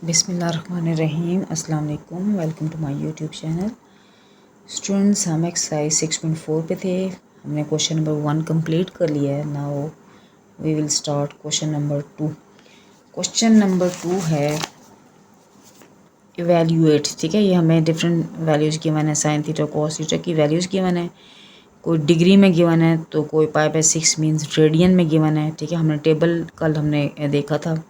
बिस्मिल्लाहिर्रहमानिर्रहीम। अस्सलाम वालेकुम। Welcome to my YouTube channel. Students, हम एक्सरसाइज 6.4 पे थे। हमने क्वेश्चन नंबर 1 कंप्लीट कर लिया है। Now we will start question number 2। Question number 2 है इवेल्यूएट। ठीक है, ये हमें डिफरेंट वैल्यूज़ गिवन है। साइन थीटा कॉस थीटा की वैल्यूज़ गिवन है। कोई डिग्री में गिवन है तो कोई π/6 मीन्स रेडियन में गिवन है। ठीक है, हमने टेबल कल हमने देखा था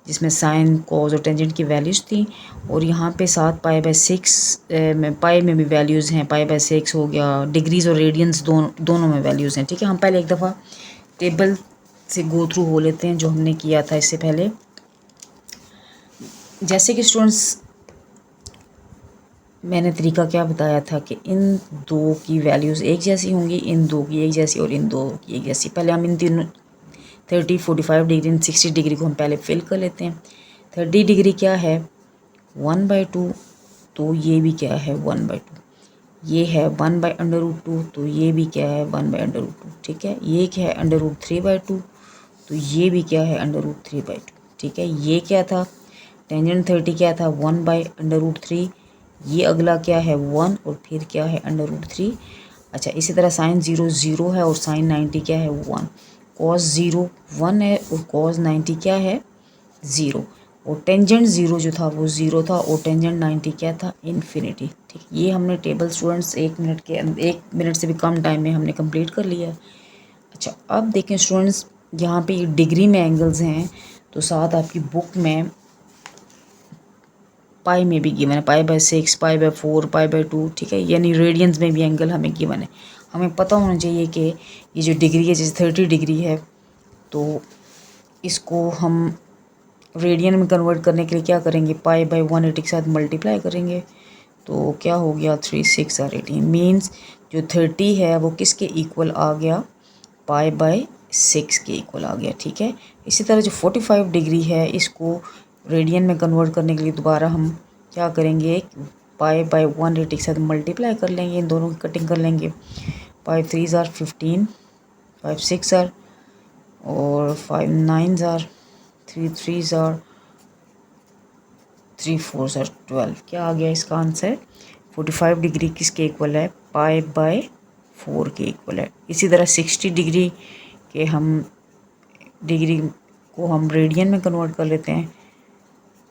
जिसमें साइन कॉस और टेंजेंट की वैल्यूज़ थी। और यहाँ पे साथ π/6 में पाई में भी वैल्यूज़ हैं। π/6 हो गया, डिग्रीज़ और रेडियंस दोनों में वैल्यूज़ हैं। ठीक है, हम पहले एक दफ़ा टेबल से गो थ्रू हो लेते हैं जो हमने किया था इससे पहले। जैसे कि स्टूडेंट्स, मैंने तरीका क्या बताया था कि इन दो की वैल्यूज़ एक जैसी होंगी, इन दो की एक जैसी और इन दो की एक जैसी। पहले हम इन तीनों 30, 45 डिग्री एंड 60 डिग्री को हम पहले फिल कर लेते हैं। 30 डिग्री क्या है 1/2, तो ये भी क्या है 1/2। ये है 1/√2, तो ये भी क्या है 1/√2। ठीक है, ये क्या है √3/2, तो ये भी क्या है √3/2। ठीक है, ये क्या था टेंजेंट 30 क्या था 1/√3। ये अगला क्या है 1 और फिर क्या है √3। अच्छा, इसी तरह साइन 0 0 है और साइन 90 क्या है 1। कॉस 0 1 है और कॉस 90 क्या है 0। और टेंजेंट 0 जो था वो 0 था और टेंजेंट 90 क्या था इन्फिनिटी। ठीक, ये हमने टेबल स्टूडेंट्स 1 मिनट से भी कम टाइम में हमने कंप्लीट कर लिया है। अच्छा, अब देखें स्टूडेंट्स, यहाँ पे डिग्री में एंगल्स हैं तो साथ आपकी बुक में पाई में भी गिवन है π/6, π/4, π/2। ठीक है, यानी रेडियंस में भी एंगल हमें गिवन है। हमें पता होना चाहिए कि ये जो डिग्री है जैसे 30 डिग्री है तो इसको हम रेडियन में कन्वर्ट करने के लिए क्या करेंगे π/180 के साथ मल्टीप्लाई करेंगे। तो क्या हो गया 3 6 और 18 मीन्स जो 30 है वो किसके इक्वल आ गया π/6 के इक्वल आ गया। ठीक है, इसी तरह जो 45 डिग्री है इसको रेडियन में कन्वर्ट करने के लिए दोबारा हम क्या करेंगे π/180 के साथ मल्टीप्लाई कर लेंगे, इन दोनों की कटिंग कर लेंगे। 5 3 आर 15, 5 6 आर और 5 9 आर 3 3 आर 3 4 आर 12। क्या आ गया इसका आंसर 45 डिग्री किसके इक्वल है π/4 के इक्वल है। इसी तरह 60 डिग्री के हम डिग्री को हम रेडियन में कन्वर्ट कर लेते हैं।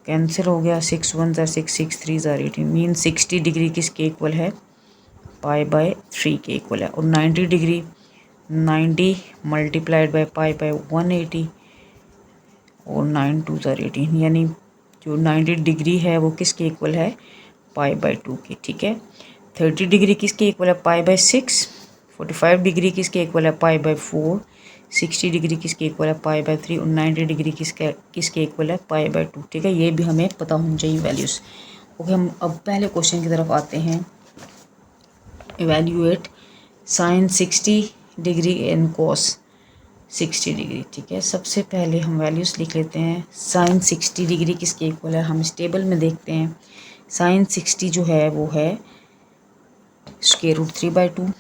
कैंसिल हो गया 6 1 आर 6 6 3 आर 18 मीन 60 डिग्री किसके इक्वल है π/3 के इक्वल है। और 90 डिग्री 90 मल्टीप्लाइड बाय π/180 और 9 2 आर 18 यानी जो 90 डिग्री है वो किसके इक्वल है π/2 के। ठीक है, 30 डिग्री किसके इक्वल है π/6, 45 डिग्री किसके इक्वल है π/4, 60 डिग्री किसके इक्वल है π/3 और 90 डिग्री किसके इक्वल है π/2। ठीक है, ये भी हमें पता होनी चाहिए वैल्यूज़। ओके, हम अब पहले क्वेश्चन की तरफ आते हैं। Evaluate sine 60 degree and cos 60 degree. ठीक है, सबसे पहले हम वैल्यूज़ लिख लेते हैं। साइन 60 डिग्री किसके इक्वल है हम इस टेबल में देखते हैं। साइन 60 जो है वो है √3/2।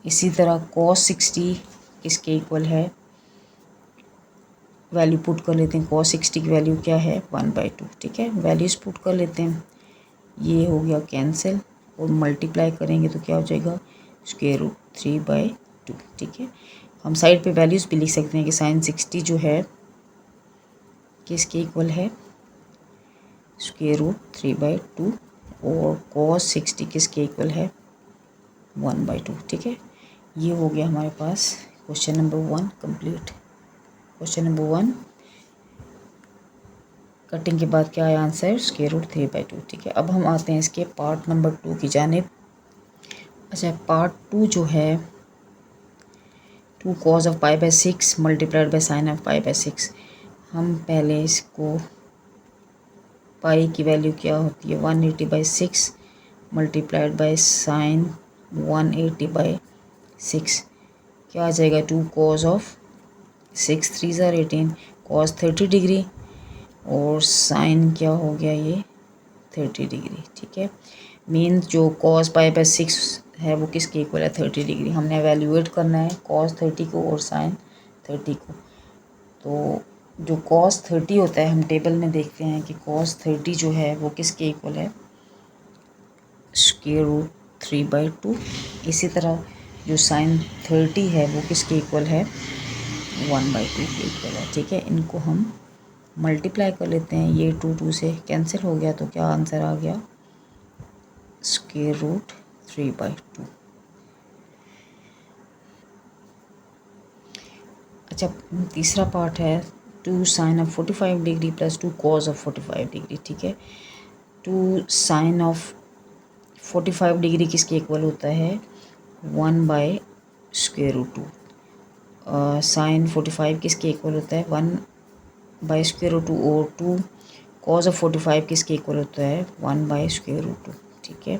इसी तरह कॉस 60 किसके इक्वल है, वैल्यू पुट कर लेते हैं। कॉस 60 की वैल्यू क्या है 1/2। ठीक है, वैल्यूज़ पुट कर लेते हैं। ये हो गया कैंसिल और मल्टीप्लाई करेंगे तो क्या हो जाएगा √3/2। ठीक है, हम साइड पे वैल्यूज़ भी लिख सकते हैं कि साइन 60 जो है किसके इक्वल है √3/2 और कॉस 60 किसके इक्वल है 1/2। ठीक है, ये हो गया हमारे पास question number 1 complete. Question number 1 cutting के बाद क्या आया आंसर √3/2। ठीक है, अब हम आते हैं इसके पार्ट नंबर 2 की जानिब। अच्छा, पार्ट 2 जो है 2 cos of π/6 multiplied by sine of π/6। हम पहले इसको पाई की वैल्यू क्या होती है 180/6 मल्टीप्लाइड बाय साइन 180/6 क्या आ जाएगा 2 cos ऑफ 6 3 आर 18 cos 30 डिग्री और साइन क्या हो गया ये 30 डिग्री। ठीक है, मीन्स जो cos π/6 है वो किसके इक्वल है 30 डिग्री। हमने एवेल्यूएट करना है cos 30 को और साइन 30 को। तो जो cos 30 होता है, हम टेबल में देखते हैं कि cos 30 जो है वो किसके इक्वल है, √3/2। इसी तरह जो sin 30 है वो किसके इक्वल है, 1/2 के इक्वल है। ठीक है, इनको हम मल्टीप्लाई कर लेते हैं, ये 2 से कैंसिल हो गया, तो क्या आंसर आ गया, √3/2। अच्छा, तीसरा पार्ट है 2 sin of 45 degree plus 2 cos of 45 degree. ठीक है, 2 sin ऑफ 45 डिग्री किसके इक्वल होता है, 1/√2। साइन 45 किसके इक्वल होता है, 1/√2। और 2 cos ऑफ 45 किसके इक्वल होता है, 1/√2। ठीक है,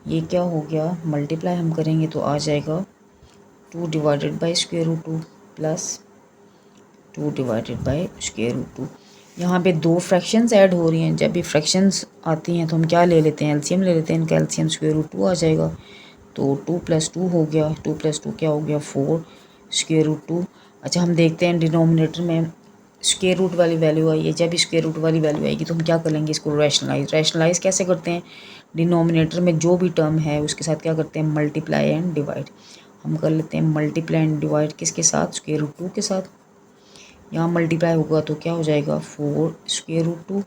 ये क्या हो गया, मल्टीप्लाई हम करेंगे तो आ जाएगा 2/√2 प्लस 2/√2। यहाँ पे दो फ्रैक्शंस ऐड हो रही हैं। जब भी फ्रैक्शंस आती हैं तो हम क्या ले लेते हैं, एलसीएम ले लेते हैं। इनका एलसीएम √2 आ जाएगा, तो 2 + 2 हो गया, 2 + 2 क्या हो गया, 4 √2। अच्छा, हम देखते हैं डिनोमिनेटर में स्क्वायर रूट वाली वैल्यू आई है। जब स्क्वायर रूट वाली वैल्यू आएगी तो हम क्या कर लेंगे, इसको रैशनलाइज कैसे करते हैं, डिनोमिनेटर में जो भी टर्म है उसके साथ क्या करते हैं, मल्टीप्लाई एंड डिवाइड। हम कर लेते हैं मल्टीप्लाई एंड डिवाइड किसके साथ, √2 के साथ। यहाँ मल्टीप्लाई होगा तो क्या हो जाएगा, 4 √2,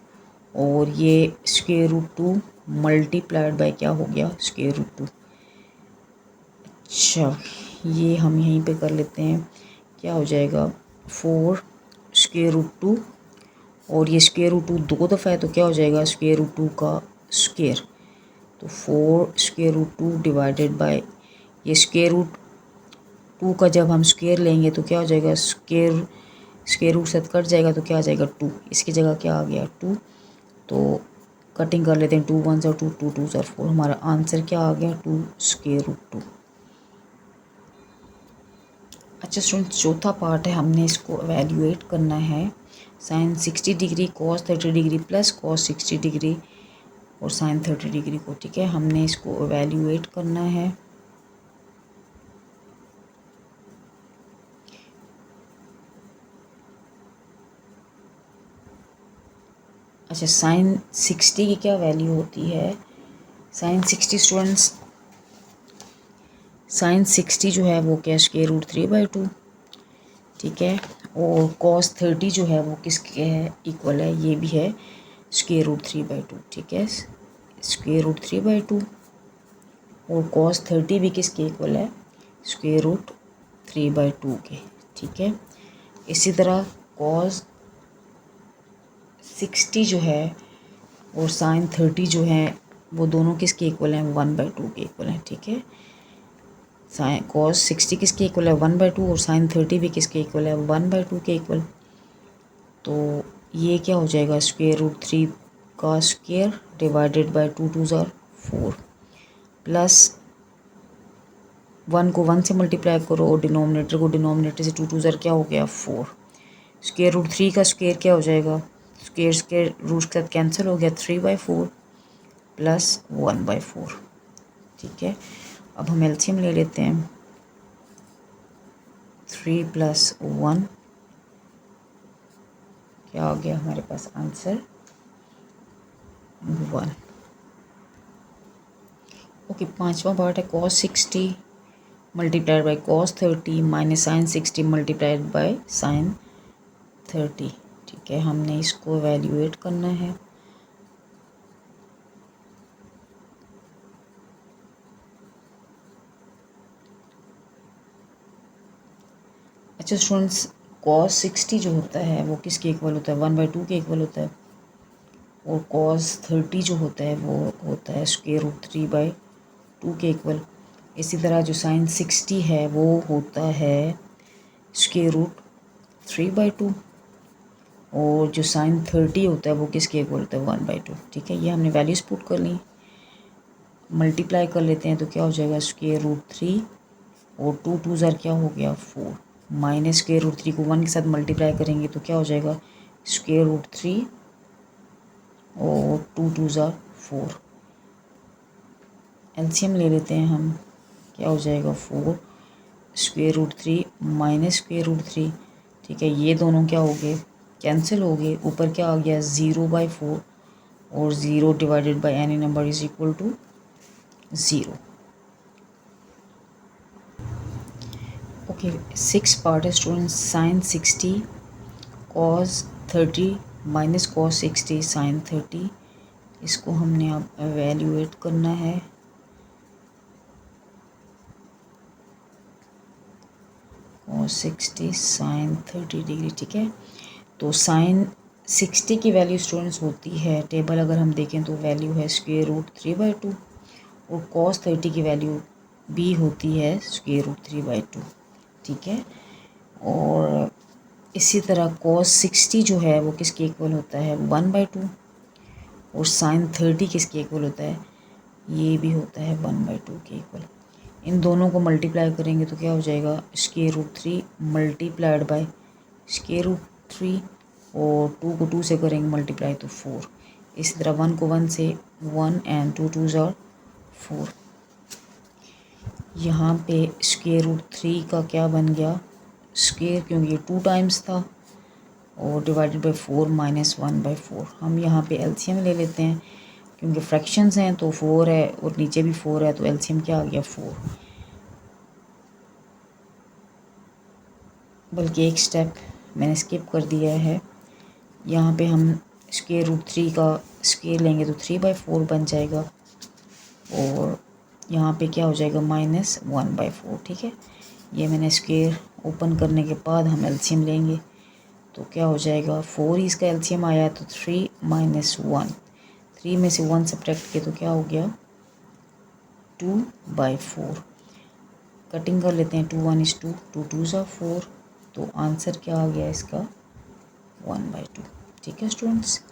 और ये √2 मल्टीप्लाइड बाय क्या हो गया, √2। अच्छा, ये हम यहीं पे कर लेते हैं, क्या हो जाएगा, 4 √2, और ये √2 दो दफ़ा है तो क्या हो जाएगा, √2 का स्क्वायर। तो 4 डिवाइडेड बाय ये √2 का जब हम स्क्वायर लेंगे तो क्या हो जाएगा, स्क्वायर रूट से कट जाएगा तो क्या आ जाएगा, 2। इसकी जगह क्या आ गया, 2। तो कटिंग कर लेते हैं, 2 1 2, 2 2 4। हमारा आंसर क्या आ गया, 2 √2। अच्छा स्टूडेंट्स, चौथा पार्ट है, हमने इसको एवेल्यूएट करना है। Sine 60 degree cos 30 degree plus cos 60 degree और साइन 30 डिग्री को। ठीक है, हमने इसको एवेल्यूएट करना है। अच्छा, साइन 60 की क्या वैल्यू होती है, साइन 60 स्टूडेंट्स, साइन 60 जो है वो क्या, √3/2। ठीक है, और cos 30 जो है वो किसके है, इक्वल है, ये भी है √3/2। ठीक है, √3/2, और cos 30 भी किसके इक्वल है, √3/2 के। ठीक है, इसी तरह cos 60 जो है और साइन 30 जो है वो दोनों किसके इक्वल हैं, 1/2 के इक्वल हैं। ठीक है, साइन cos 60 किसके इक्वल है, 1/2, और साइन 30 भी किसके इक्वल है, 1/2 के इक्वल। तो ये क्या हो जाएगा, √3 का स्क्वायर डिवाइडेड बाय 2 2 4, प्लस 1 को 1 से मल्टीप्लाई करो और डिनोमिनेटर को डिनोमिनेटर से 2 2 क्या हो गया, 4। √3 का स्क्वायर क्या हो जाएगा, स्क्वायर रूट के साथ कैंसिल हो गया, 3/4 प्लस 1/4। ठीक है, अब हम एलसीएम ले लेते हैं, 3 + 1 क्या आ गया हमारे पास आंसर, 1। ओके, पांचवा पार्ट है cos 60 multiplied by cos 30 minus sine 60 multiplied by sine 30। ठीक है, हमने इसको एवेल्यूएट करना है। अच्छा स्टूडेंट्स, cos 60 जो होता है वो किसके इक्वल होता है, 1/2 के इक्वल होता है, और cos 30 जो होता है वो होता है √3/2 के इक्वल। इसी तरह जो साइन 60 है वो होता है √3/2, और जो साइन 30 होता है वो किसके इक्वल होता है, 1/2। ठीक है, ये हमने वैल्यूज पुट कर ली, मल्टीप्लाई कर लेते हैं तो क्या हो जाएगा, √3, और 2 2 क्या हो गया, 4, माइनस √3 को 1 के साथ मल्टीप्लाई करेंगे तो क्या हो जाएगा, √3, और 2 2 4। एलसीएम ले लेते हैं हम, क्या हो जाएगा, 4 √3 माइनस √3। ठीक है, ये दोनों क्या हो गए, कैंसिल हो गए, ऊपर क्या आ गया 0/4 और 0 divided by any number is equal to 0। Okay, 6 part है students. Sine 60 cos 30 minus cos 60 sine 30, इसको हमने अब एवेल्यूएट करना है। कॉस 60 साइन 30 डिग्री, ठीक है। तो साइन 60 की वैल्यू स्टूडेंट्स होती है, टेबल अगर हम देखें तो वैल्यू है √3/2 और कॉस 30 की वैल्यू भी होती है √3/2, ठीक है। और इसी तरह कॉस 60 जो है वो किसके इक्वल होता है 1/2 और साइन 30 किसके इक्वल होता है, ये भी होता है 1/2 के इक्वल। इन दोनों को मल्टीप्लाई करेंगे तो क्या हो जाएगा √3 मल्टीप्लाइड बाय √3 और 2 को 2 से करेंगे मल्टीप्लाई तो 4। इसी तरह 1 को 1 से 1 एंड 2 2s आर 4। यहाँ पे √3 का क्या बन गया स्क्वेयर, क्योंकि ये 2 टाइम्स था, और डिवाइडेड बाय 4 माइनस 1/4। हम यहाँ पे एलसीएम ले लेते हैं, क्योंकि फ्रैक्शंस हैं तो 4 है और नीचे भी 4 है, तो एलसीएम क्या आ गया 4। बल्कि एक स्टेप मैंने स्किप कर दिया है, यहाँ पे हम √3 का स्क्वेयर लेंगे तो 3/4 बन जाएगा और यहाँ पे क्या हो जाएगा -1/4, ठीक है। ये मैंने स्क्वेयर ओपन करने के बाद हम एलसीएम लेंगे तो क्या हो जाएगा 4 ही इसका एलसीएम आया, तो 3 - 1, 3 में से 1 सब्ट्रैक्ट किया तो क्या हो गया 2/4। कटिंग कर लेते हैं, 2 1 is 2, 2 2s are 4, तो आंसर क्या आ गया इसका 1/2, ठीक है students.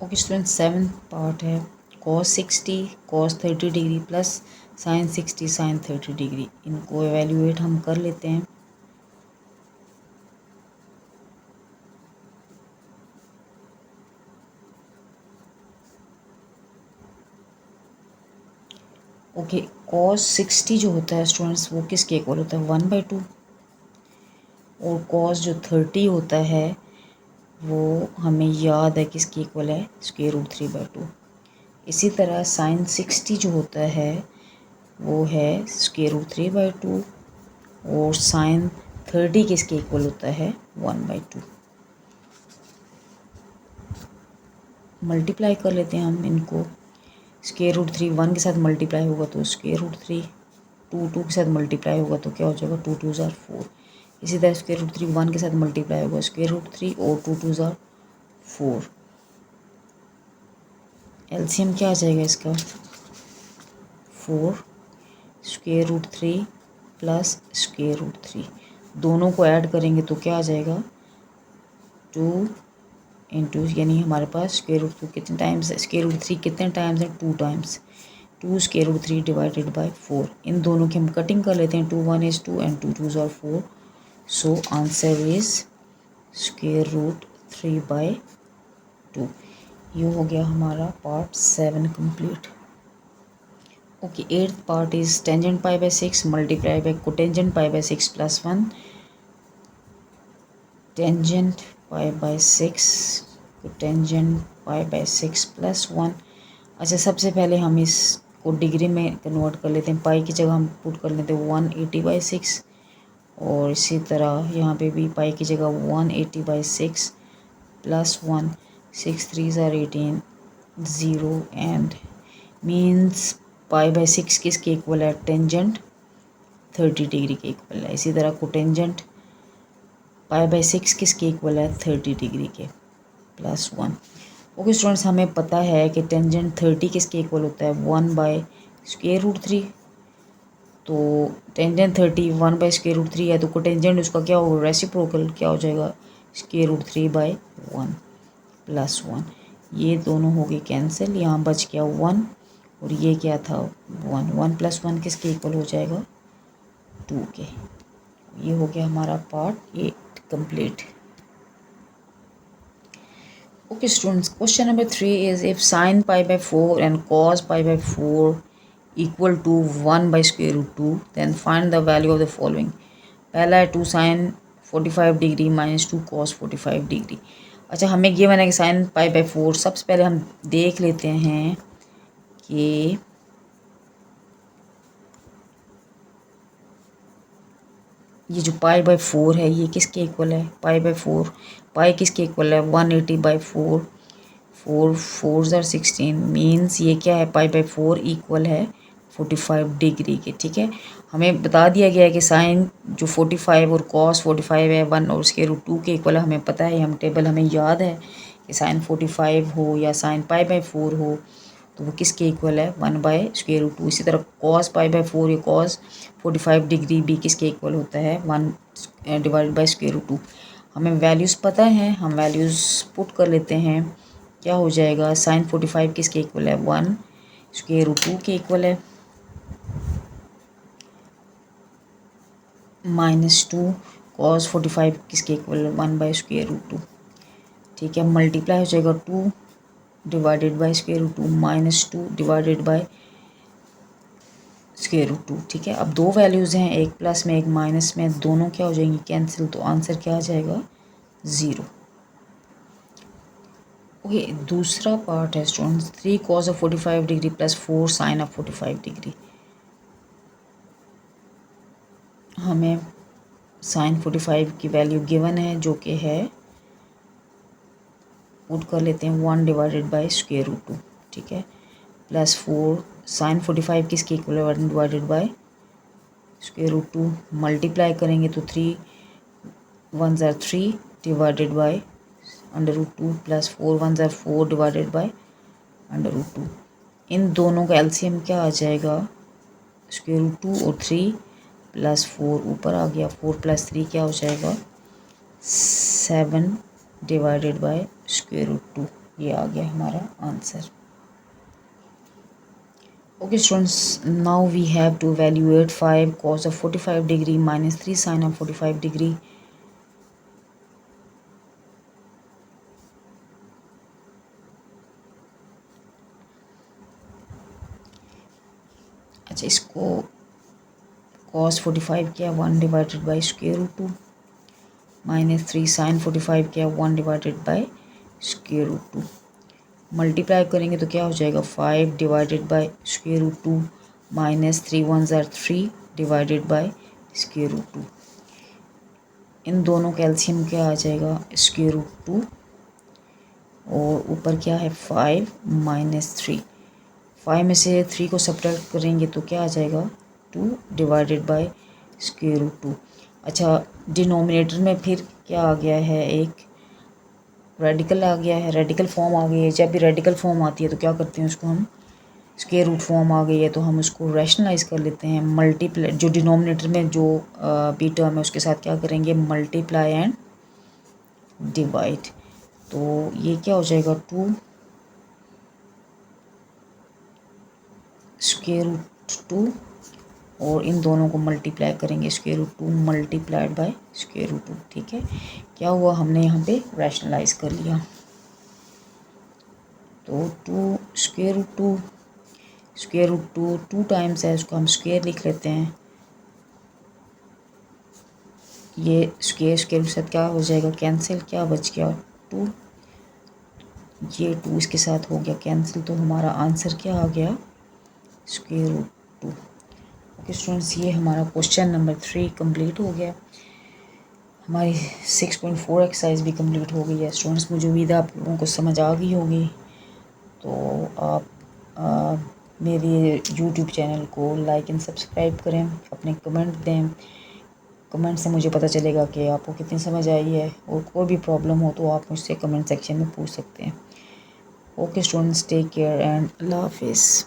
Okay students, 7th part है cos 60 cos 30 degree plus sine 60 sine 30 degree. इनको एवेल्यूएट हम कर लेते हैं। ओके, cos 60 जो होता है स्टूडेंट्स वो किसके इक्वल होता है 1/2 और cos जो 30 होता है वो हमें याद है किसके इक्वल है √3/2। इसी तरह साइन 60 जो होता है वो है √3/2 और साइन 30 किसके इक्वल होता है 1/2। मल्टीप्लाई कर लेते हैं हम इनको, √3 1 के साथ मल्टीप्लाई होगा तो √3, 2 2 के साथ मल्टीप्लाई होगा तो क्या हो जाएगा 2 2s are 4। इसी तरह √3 1 के साथ मल्टीप्लाई होगा √3 और 2 2s are 4। एलसीएम क्या आ जाएगा इसका 4 √3 प्लस √3, दोनों को ऐड करेंगे तो क्या आ जाएगा 2 इंटू, यानी हमारे पास √2 कितने टाइम्स है, √3 कितने टाइम्स है 2 टाइम्स, 2 √3 डिवाइडेड बाय 4। इन दोनों की हम कटिंग कर लेते हैं, 2 1 is 2 and 2 2s are 4, so answer is √3/2। ये हो गया हमारा part 7 complete. Okay, 8th part is tangent π/6 multiply by cotangent π/6 plus 1, tangent π/6 cotangent π/6 plus 1। अच्छा, सबसे पहले हम इसको डिग्री में कन्वर्ट कर लेते हैं, पाई की जगह हम पुट कर लेते हैं 180/6 और इसी तरह यहाँ पे भी पाई की जगह 180/6 plus 1, 6 3s are 18, 0 and means π/6 किसके इक्वल है टेंजेंट 30 डिग्री के इक्वल है। इसी तरह कोटेंजेंट π/6 किसके इक्वल है 30 डिग्री के प्लस 1। ओके स्टूडेंट्स, हमें पता है कि टेंजेंट 30 किसके इक्वल होता है 1/√3, तो टेंजेंट 30 1/√3 है तो कोटेंजेंट उसका क्या होगा रेसिप्रोकल, क्या हो जाएगा √3/1 प्लस 1। ये दोनों हो गए कैंसिल, यहाँ बच गया 1 और ये क्या था 1, 1 + 1 किसके इक्वल हो जाएगा 2 के। ये हो गया हमारा part 8 complete. Okay students, question number 3 is if sin π/4 and cos π/4 equal to 1/√2, then find the value of the following। पहला है 2 sin 45 degree minus 2 cos 45 degree. अच्छा, हमें गिवन है कि साइन पाई बाई 4। सबसे पहले हम देख लेते हैं कि ये जो पाई बाई 4 है ये किसके इक्वल है। पाई बाई 4, पाई किसके इक्वल है 180 बाई 4, 4 4 ज़र 16 मीन्स ये क्या है, पाई बाई 4 इक्वल है 45 डिग्री के। ठीक है, हमें बता दिया गया है कि साइन जो 45 और कॉस 45 है 1 और स्क्वायर रूट 2 के इक्वल है। हमें पता है, हम टेबल हमें याद है कि साइन 45 हो या साइन पाई बाई 4 हो तो वो किसके इक्वल है 1 बाय स्क्वायर रूट 2। इसी तरह कॉस पाई बाई 4 या कॉस 45 डिग्री भी किसके इक्वल होता है 1 डिवाइडेड बाई स्क्वायर रूट 2। हमें वैल्यूज़ पता है, हम वैल्यूज़ पुट कर लेते हैं। क्या हो जाएगा, साइन 45 किसके इक्वल है 1 स्क्वायर रूट 2 के इक्वल है, माइनस 2 कॉस 45 किसके इक्वल है 1 बाई स्क्वायर रूट 2। ठीक है, मल्टीप्लाई हो जाएगा 2 divided by square root 2 minus 2 divided by square root 2। ठीक है, अब दो वैल्यूज़ हैं, एक प्लस में एक माइनस में, दोनों क्या हो जाएंगी कैंसिल, तो आंसर क्या आ जाएगा 0। ओके, दूसरा पार्ट है students 3 cos of 45 degree plus 4 sine of 45 degree. हमें साइन 45 की वैल्यू गिवन है जो कि है, पुट कर लेते हैं 1 डिवाइडेड बाई स्क्वायर रूट 2। ठीक है, प्लस 4 साइन 45 किसके इक्वल है 1 divided by square root 2। Multiply करेंगे तो 3 1 ज़र 3 divided by under root 2 plus 4 1 ज़र 4 डिवाइडेड बाई अंडर रूट 2। इन दोनों का एलसीएम क्या आ जाएगा स्क्वायर रूट 2 और 3 प्लस 4 ऊपर आ गया, 4 प्लस 3 क्या हो जाएगा 7 डिवाइडेड बाई स्क्वायर रूट 2। ये आ गया हमारा answer. Okay students, now we have to evaluate 5 cos of 45 degree minus 3 sin of 45 degree. अच्छा, इसको cos 45 क्या 1 divided by square root 2 minus 3 sin 45 क्या 1 divided by square root 2। Multiply करेंगे तो क्या हो जाएगा 5 divided by square root 2 minus 3 1 ज़र 3 डिवाइडेड बाई स्क्वायर रूट 2। इन दोनों का एलसीएम क्या आ जाएगा स्क्वायर रूट 2 और ऊपर क्या है 5 माइनस 3। 5 में से 3 को सब्ट्रैक्ट करेंगे तो क्या आ जाएगा 2 डिवाइडेड बाई स्क्वायर रूट 2। अच्छा, डिनोमिनेटर में फिर क्या आ गया है, एक रेडिकल आ गया है, रेडिकल फॉर्म आ गई है। जब भी रेडिकल फॉर्म आती है तो क्या करते हैं उसको हम, स्क्वायर रूट फॉर्म आ गई है तो हम उसको रैशनलाइज कर लेते हैं। मल्टीप्लाई जो डिनोमिनेटर में जो बी टर्म है उसके साथ क्या करेंगे मल्टीप्लाई एंड डिवाइड। तो ये क्या हो जाएगा 2 स्क्वायर रूट 2 और इन दोनों को मल्टीप्लाई करेंगे square root 2 multiplied by square root 2। ठीक है, क्या हुआ हमने यहाँ पे रैशनलाइज कर लिया। तो 2 स्क्वायर रूट 2 2 टाइम्स है, उसको हम स्क्वायर लिख लेते हैं। ये स्क्वायर स्क्वायर के साथ क्या हो जाएगा कैंसिल, क्या बच गया 2, ये 2 इसके साथ हो गया कैंसिल, तो हमारा आंसर क्या आ गया स्क्वायर रूट 2। ओके स्टूडेंट्स, ये हमारा क्वेश्चन नंबर 3 कंप्लीट हो गया। हमारी 6.4 एक्सरसाइज भी कंप्लीट हो गई है। स्टूडेंट्स, मुझे उम्मीद है आप लोगों को समझ आ गई होगी। तो आप मेरे यूट्यूब चैनल को लाइक एंड सब्सक्राइब करें, अपने कमेंट दें। कमेंट से मुझे पता चलेगा कि आपको कितनी समझ आई है, और कोई भी प्रॉब्लम हो तो आप मुझसे कमेंट सेक्शन में पूछ सकते हैं। Okay students, take care and Allah हाफिज़।